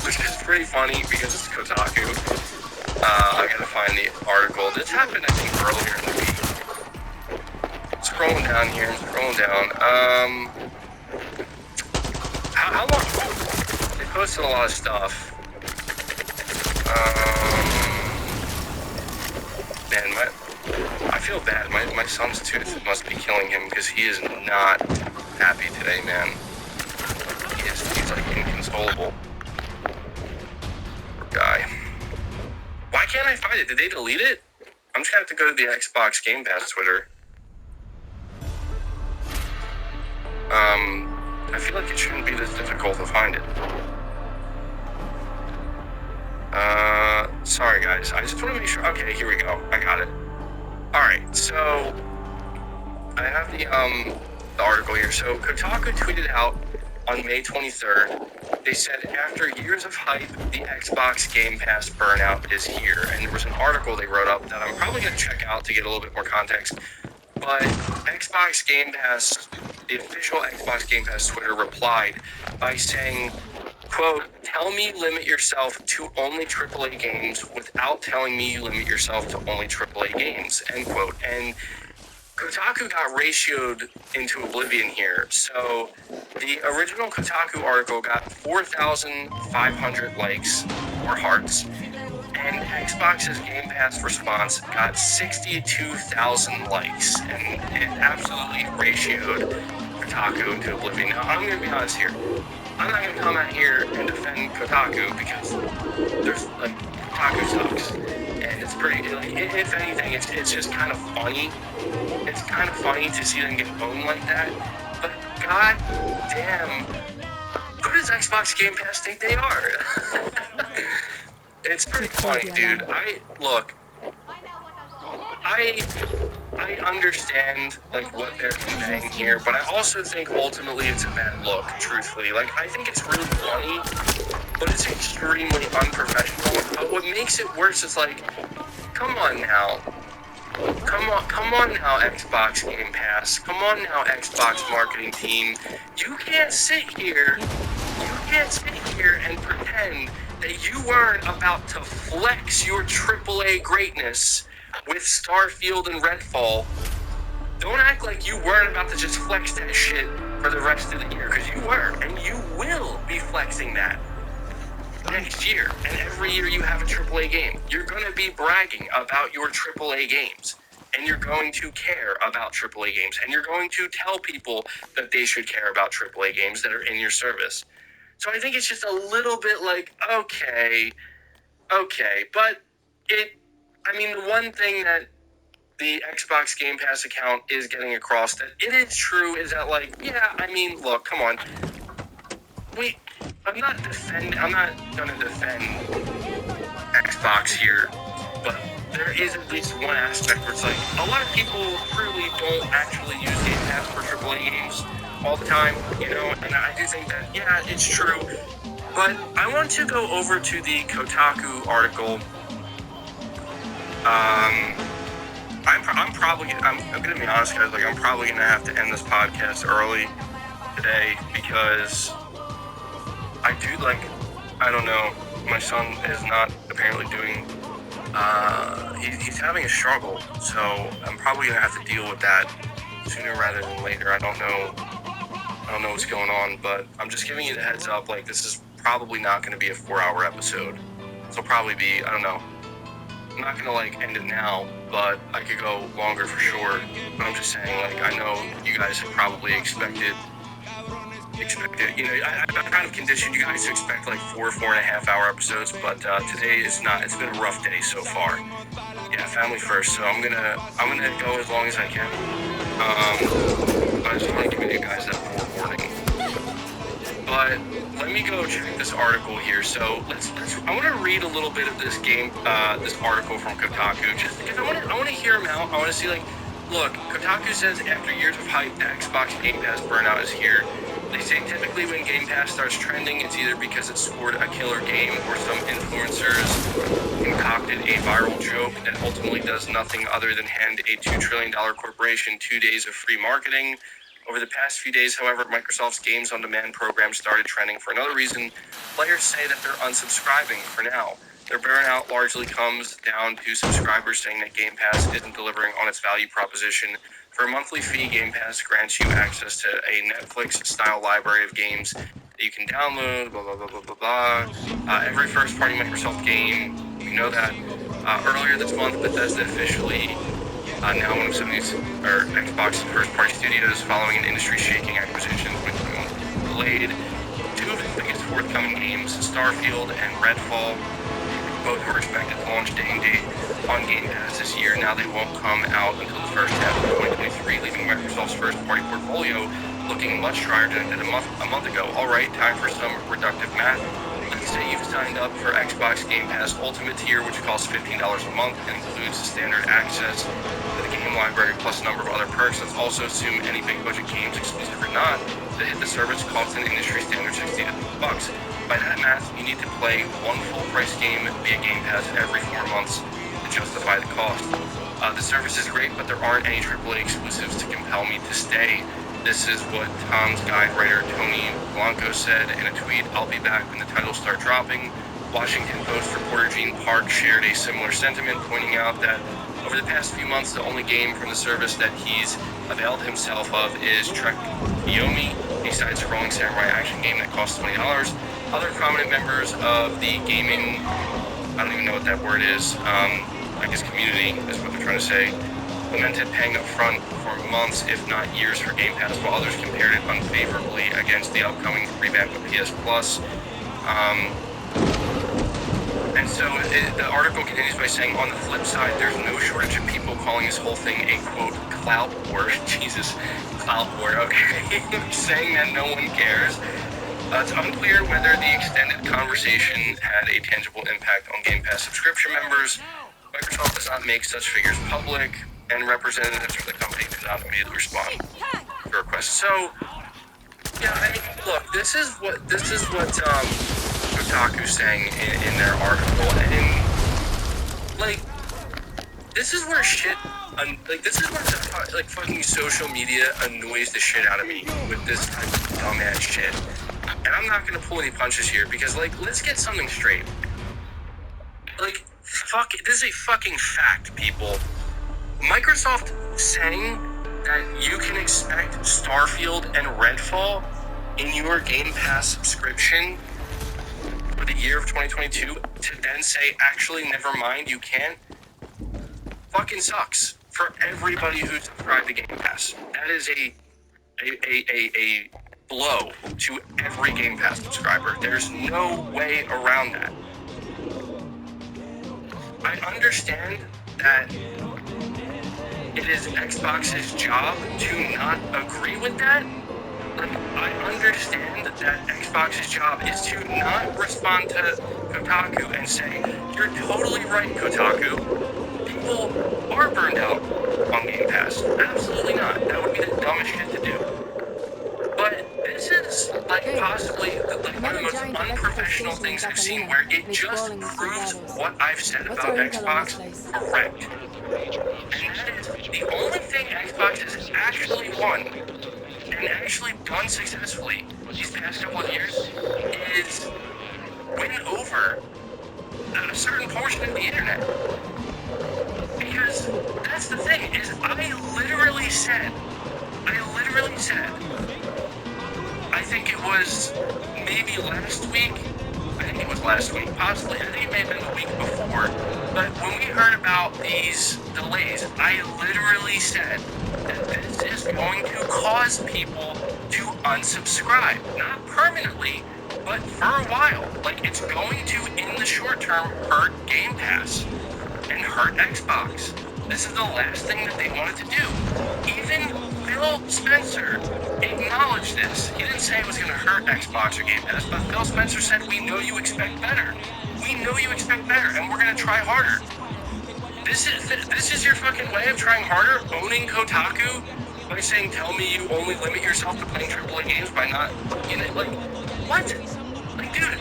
Which is pretty funny because it's Kotaku. I gotta find the article. This happened, I think, earlier in the week. Scrolling down here, how long? They posted a lot of stuff. Man, I feel bad. My son's tooth must be killing him because he is not happy today, man. He's like inconsolable. Poor guy. Why can't I find it? Did they delete it? I'm just gonna have to go to the Xbox Game Pass Twitter. I feel like it shouldn't be this difficult to find it. Sorry guys, I just want to make sure. Okay, here we go. I got it. Alright, so I have the article here. So Kotaku tweeted out on May 23rd, they said after years of hype, the Xbox Game Pass burnout is here. And there was an article they wrote up that I'm probably going to check out to get a little bit more context. But Xbox Game Pass, the official Xbox Game Pass Twitter replied by saying, quote, tell me limit yourself to only AAA games without telling me you limit yourself to only AAA games, end quote. And Kotaku got ratioed into oblivion here. So the original Kotaku article got 4,500 likes or hearts, and Xbox's Game Pass response got 62,000 likes, and it absolutely ratioed Kotaku into oblivion. Now, I'm going to be honest here. I'm not going to come out here and defend Kotaku because there's, like, Kotaku sucks. And it's pretty, like, if anything, it's just kind of funny. It's kind of funny to see them get owned like that. But god damn, who does Xbox Game Pass think they are? It's pretty funny, dude. I understand, like, what they're conveying here, but I also think ultimately it's a bad look, truthfully. Like, I think it's really funny, but it's extremely unprofessional. But what makes it worse is, like, come on now. Come on now, Xbox Game Pass. Come on now, Xbox marketing team. You can't sit here and pretend that you weren't about to flex your AAA greatness with Starfield and Redfall. Don't act like you weren't about to just flex that shit for the rest of the year, because you were, and you will be flexing that next year. And every year you have a AAA game, you're going to be bragging about your AAA games, and you're going to care about AAA games, and you're going to tell people that they should care about AAA games that are in your service. So I think it's just a little bit like, okay, but the one thing that the Xbox Game Pass account is getting across that it is true is that, like, yeah, look, come on. I'm not gonna defend Xbox here, but there is at least one aspect where it's like, a lot of people truly don't actually use Game Pass for AAA games all the time, and I do think that, yeah, it's true. But I want to go over to the Kotaku article. I'm gonna be honest, guys, like, I'm probably gonna have to end this podcast early today because I don't know, my son is not apparently doing, he's having a struggle, so I'm probably gonna have to deal with that sooner rather than later. I don't know what's going on, but I'm just giving you the heads up, like, this is probably not gonna be a 4-hour episode. It'll probably be, I don't know, I'm not gonna, like, end it now, but I could go longer for sure. But I'm just saying, like, I know you guys have probably expected, I've kind of conditioned you guys to expect, like, 4.5 hour episodes, but today is not. It's been a rough day so far. Yeah, family first, so I'm gonna go as long as I can. But I just want to give you guys that forewarning. But let me go check this article here. So I want to read a little bit of this article from Kotaku, just because I want to hear him out. I want to see, like, look, Kotaku says after years of hype, the Xbox Game Pass burnout is here. They say typically when Game Pass starts trending, it's either because it scored a killer game or some influencers concocted a viral joke that ultimately does nothing other than hand a $2 trillion corporation 2 days of free marketing. Over the past few days, however, Microsoft's Games on Demand program started trending for another reason. Players say that they're unsubscribing for now. Their burnout largely comes down to subscribers saying that Game Pass isn't delivering on its value proposition. For a monthly fee, Game Pass grants you access to a Netflix-style library of games that you can download, blah, blah, blah, blah, blah, blah. Every first-party Microsoft game, we know that. Earlier this month, Bethesda officially, now one of Sony's, or Xbox's first-party studios, following an industry-shaking acquisition, which delayed two of its biggest forthcoming games, Starfield and Redfall. Both were expected to launch day and date on Game Pass this year. Now they won't come out until the first half of 2023, leaving Microsoft's first-party portfolio looking much drier than it did a month ago. All right, time for some reductive math. Let's say you've signed up for Xbox Game Pass Ultimate tier, which costs $15 a month and includes standard access to the game library plus a number of other perks. Let's also assume any big budget games, exclusive or not, that hit the service cost an industry standard $60. By that math, you need to play one full price game via Game Pass every 4 months to justify the cost. The service is great, but there aren't any AAA exclusives to compel me to stay. This is what Tom's Guide writer Tony Blanco said in a tweet. I'll be back when the titles start dropping. Washington Post reporter Gene Park shared a similar sentiment, pointing out that over the past few months, the only game from the service that he's availed himself of is Trek Yomi, a side-scrolling samurai action game that costs $20. Other prominent members of the gaming, I don't even know what that word is, I guess community is what they're trying to say, lamented paying up front for months, if not years, for Game Pass, while others compared it unfavorably against the upcoming revamp of PS Plus. And so the article continues by saying, on the flip side, there's no shortage of people calling this whole thing a, quote, clout war. Jesus, clout war, okay. Saying that no one cares. It's unclear whether the extended conversation had a tangible impact on Game Pass subscription members. Microsoft does not make such figures public, and representatives from the company do not immediately respond to requests. So, yeah, I mean, look, this is what Kotaku's saying in their article, and like, this is where shit, this is where fucking social media annoys the shit out of me with this type of dumbass shit. And I'm not gonna pull any punches here because, like, let's get something straight. Like, fuck, this is a fucking fact, people. Microsoft saying that you can expect Starfield and Redfall in your Game Pass subscription for the year of 2022 to then say, actually, never mind, you can't, fucking sucks for everybody who's subscribed to Game Pass. That is a blow to every Game Pass subscriber. There's no way around that. I understand that it is Xbox's job to not agree with that. Like, I understand that Xbox's job is to not respond to Kotaku and say, you're totally right, Kotaku. People are burned out on Game Pass. Absolutely not. That would be the dumbest shit to do. But this is, like, possibly one of the most unprofessional things I've seen, where it just proves what I've said about Xbox correct. And that is, the only thing Xbox has actually won, and actually done successfully these past couple of years, is win over a certain portion of the internet. Because that's the thing, is I literally said, I think it was maybe last week, possibly, I think it may have been the week before, but when we heard about these delays, I literally said that this is going to cause people to unsubscribe. Not permanently, but for a while. Like, it's going to, in the short term, hurt Game Pass and hurt Xbox. This is the last thing that they wanted to do. Even Phil Spencer acknowledged this. He didn't say it was going to hurt Xbox or Game Pass, but Phil Spencer said, we know you expect better. We know you expect better, and we're going to try harder. This is your fucking way of trying harder, owning Kotaku by saying, tell me you only limit yourself to playing AAA games by not, like, what? Like, dude,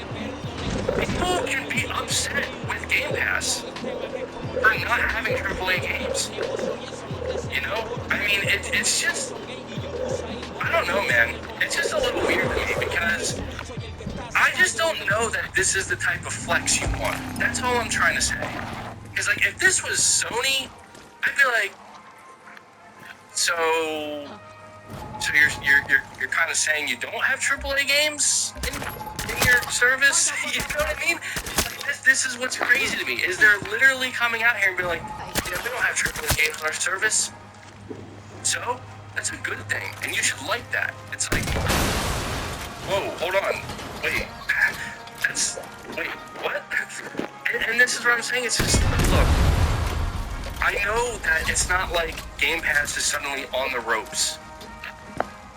people can be upset with Game Pass for not having AAA games. You know? I mean, it's just, I don't know, man. It's just a little weird to me because I just don't know that this is the type of flex you want. That's all I'm trying to say. Because, like, if this was Sony, I'd be like, so you're kind of saying you don't have AAA games in your service? You know what I mean? Like, this is what's crazy to me, is they're literally coming out here and be like, we don't have AAA games on our service. So, that's a good thing, and you should like that. It's like, whoa, hold on, wait, what? And this is what I'm saying, it's just, look, I know that it's not like Game Pass is suddenly on the ropes.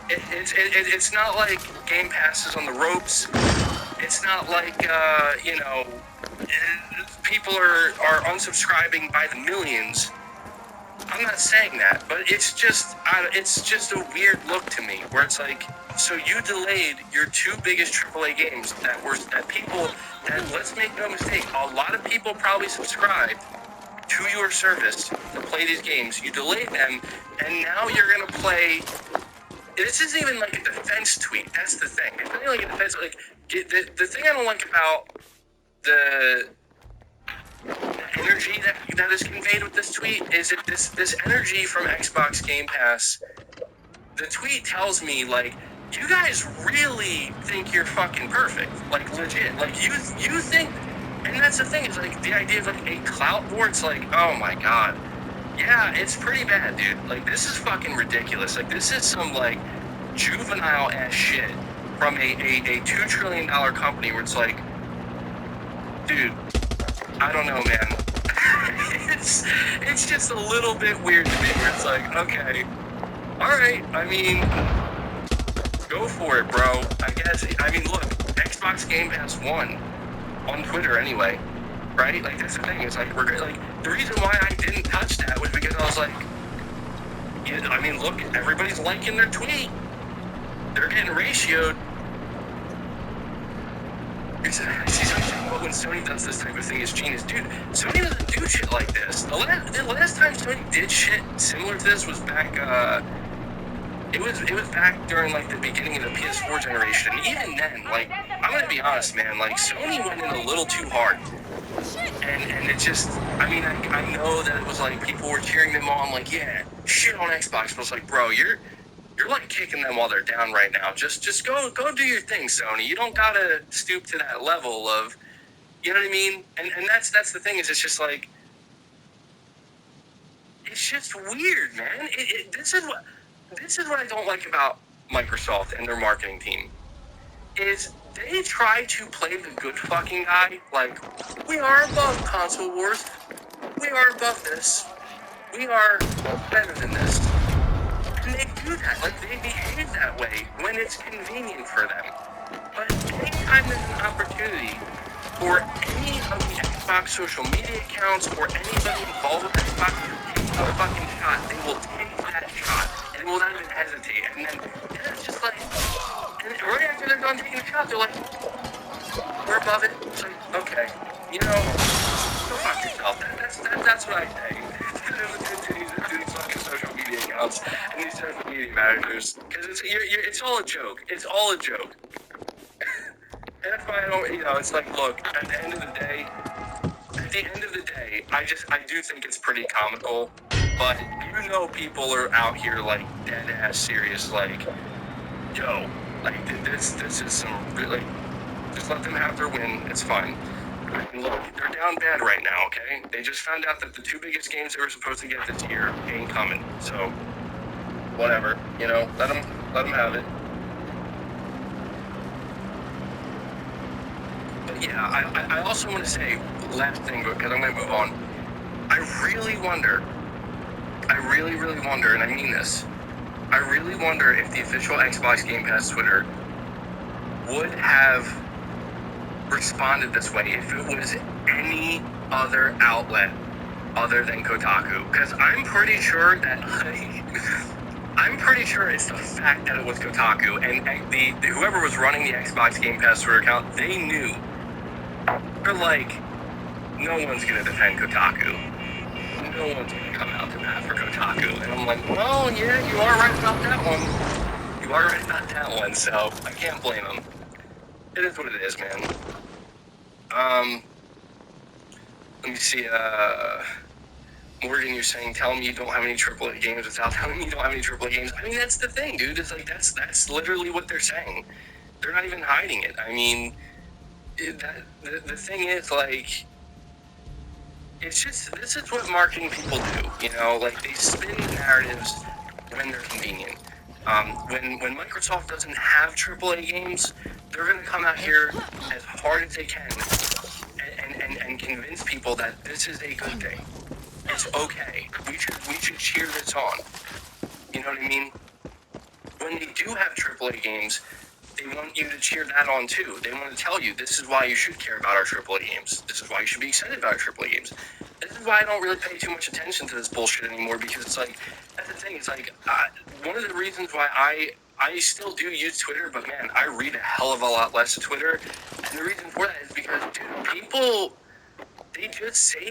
It's not like Game Pass is on the ropes, It's not like, people are unsubscribing by the millions. I'm not saying that, but it's just a weird look to me, where it's like, so you delayed your two biggest AAA games that let's make no mistake, a lot of people probably subscribed to your service to play these games. You delayed them, and now you're gonna play. This isn't even like a defense tweet. That's the thing. It's not like a defense. Like the thing I don't like about the energy that is conveyed with this tweet is that this energy from Xbox Game Pass. The tweet tells me, like, you guys really think you're fucking perfect, like legit. Like you think, and that's the thing. Is like the idea of like a clout war. It's like, oh my god. Yeah, it's pretty bad, dude. Like, this is fucking ridiculous. Like, this is some, like, juvenile-ass shit from a $2 trillion company where it's like, dude, I don't know, man. it's just a little bit weird to me where it's like, okay, alright, I mean, go for it, bro. I guess, I mean, look, Xbox Game Pass won on Twitter anyway. Right? Like, that's the thing. It's like, the reason why I didn't touch that was because I was like, I mean, look, everybody's liking their tweet. They're getting ratioed. I see something about when Sony does this type of thing is genius. Dude, Sony doesn't do shit like this. The last time Sony did shit similar to this was back, it was back during, like, the beginning of the PS4 generation. And even then, like, I'm gonna be honest, man, like, Sony went in a little too hard. And it just, I mean, I know that it was like people were cheering them on, like, yeah, shit on Xbox, but it's like, bro, you're like kicking them while they're down right now. Just go do your thing, Sony. You don't gotta stoop to that level of, you know what I mean? And that's the thing, is it's just like, it's just weird, man. This is what I don't like about Microsoft and their marketing team, is they try to play the good fucking guy, like, we are above console wars, we are above this, we are better than this. And they do that, like, they behave that way when it's convenient for them. But anytime there's an opportunity for any of the Xbox social media accounts or anybody involved with Xbox to take a fucking shot, they will take that shot and will not even hesitate. And then it's just like, and right after they're done taking a shot, they're like, we're above it. It's like, okay, go fuck yourself. That's what I say. Instead of continuing to do these fucking social media accounts and these social media managers, because it's all a joke. It's all a joke. And that's why I don't, it's like, look, at the end of the day, I do think it's pretty comical, but people are out here, like, dead ass serious, like, yo, like, this is some really, just let them have their win, it's fine. I mean, look, they're down bad right now, okay? They just found out that the two biggest games they were supposed to get this year ain't coming, so, whatever, let them have it. But yeah, I also want to say, last thing, because I'm going to move on, I really wonder, and I mean this, I really wonder if the official Xbox Game Pass Twitter would have responded this way if it was any other outlet other than Kotaku. Because I'm pretty sure it's the fact that it was Kotaku, and the whoever was running the Xbox Game Pass Twitter account, they knew. They're like, no one's gonna defend Kotaku. No one's gonna come out to bat for Kotaku. And I'm like, well, yeah, you are right about that one. So I can't blame them. It is what it is, man. Let me see, Morgan, you're saying, tell me you don't have any AAA games without telling me you don't have any AAA games. I mean, that's the thing, dude. It's like, that's literally what they're saying. They're not even hiding it. I mean, the thing is, like, it's just, this is what marketing people do, like, they spin narratives when they're convenient. When Microsoft doesn't have AAA games, they're going to come out here as hard as they can and convince people that this is a good thing. It's okay. We should cheer this on. You know what I mean? When they do have AAA games, they want you to cheer that on too. They want to tell you this is why you should care about our AAA games. This is why you should be excited about our AAA games. This is why I don't really pay too much attention to this bullshit anymore, because it's like, that's the thing. It's like one of the reasons why I still do use Twitter, but man, I read a hell of a lot less of Twitter. And the reason for that is because, dude, people, they just say